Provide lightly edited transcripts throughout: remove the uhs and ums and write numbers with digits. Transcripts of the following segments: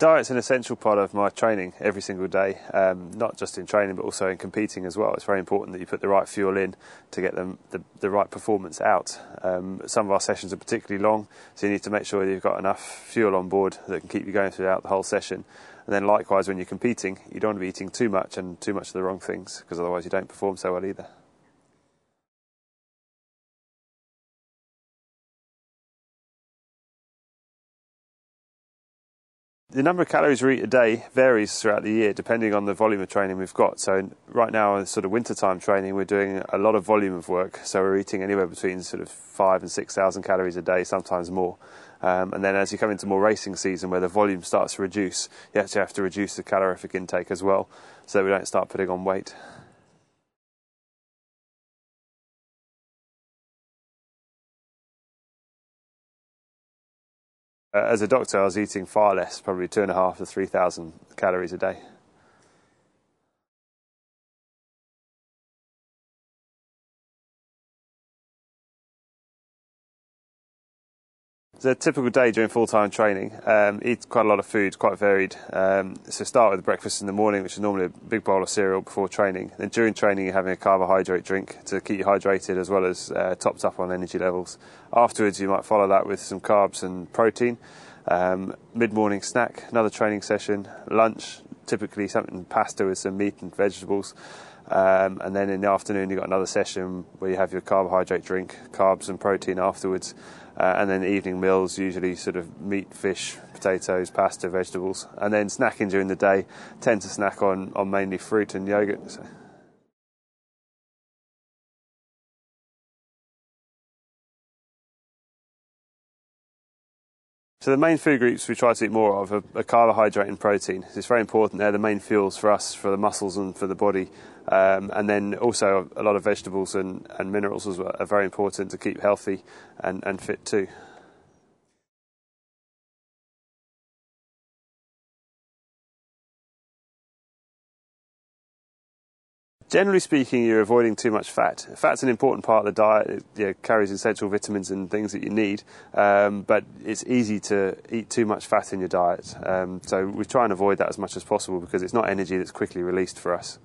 Diet's an essential part of my training every single day, not just in training but also in competing as well. It's very important that you put the right fuel in to get the right performance out. Some of our sessions are particularly long, so you need to make sure that you've got enough fuel on board that can keep you going throughout the whole session. And then likewise, when you're competing, you don't want to be eating too much and too much of the wrong things, because otherwise you don't perform so well either. The number of calories we eat a day varies throughout the year depending on the volume of training we've got. So right now in sort of wintertime training, we're doing a lot of volume of work. So we're eating anywhere between sort of 5,000 and 6,000 calories a day, sometimes more. And then as you come into more racing season where the volume starts to reduce, you actually have to reduce the calorific intake as well so that we don't start putting on weight. As a doctor, I was eating far less, probably 2,500 to 3,000 calories a day. So a typical day during full-time training, eat quite a lot of food, quite varied. So start with breakfast in the morning, which is normally a big bowl of cereal before training. Then during training, you're having a carbohydrate drink to keep you hydrated as well as topped up on energy levels. Afterwards, you might follow that with some carbs and protein. Mid-morning snack, another training session. Lunch, typically something pasta with some meat and vegetables. And then in the afternoon, you've got another session where you have your carbohydrate drink, carbs and protein afterwards. And then the evening meals, usually sort of meat, fish, potatoes, pasta, vegetables. And then snacking during the day, tend to snack on mainly fruit and yogurt. So the main food groups we try to eat more of are carbohydrate and protein. It's very important. They're the main fuels for us, for the muscles and for the body. And then also a lot of vegetables and minerals as well are very important to keep healthy and fit too. Generally speaking, you're avoiding too much fat. Fat's an important part of the diet. It carries essential vitamins and things that you need, but it's easy to eat too much fat in your diet. So we try and avoid that as much as possible because it's not energy that's quickly released for us.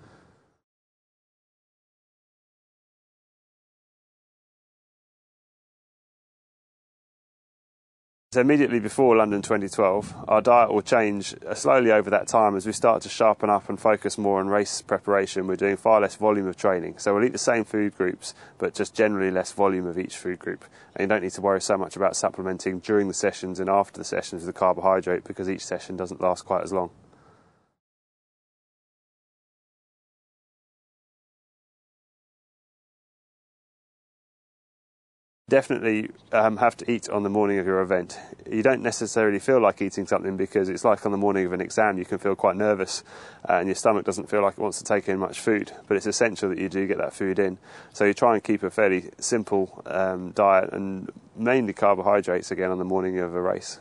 So immediately before London 2012, our diet will change slowly over that time as we start to sharpen up and focus more on race preparation. We're doing far less volume of training. So we'll eat the same food groups, but just generally less volume of each food group. And you don't need to worry so much about supplementing during the sessions and after the sessions with the carbohydrate because each session doesn't last quite as long. Definitely have to eat on the morning of your event. You don't necessarily feel like eating something because it's like on the morning of an exam you can feel quite nervous and your stomach doesn't feel like it wants to take in much food, but it's essential that you do get that food in. So you try and keep a fairly simple diet and mainly carbohydrates again on the morning of a race.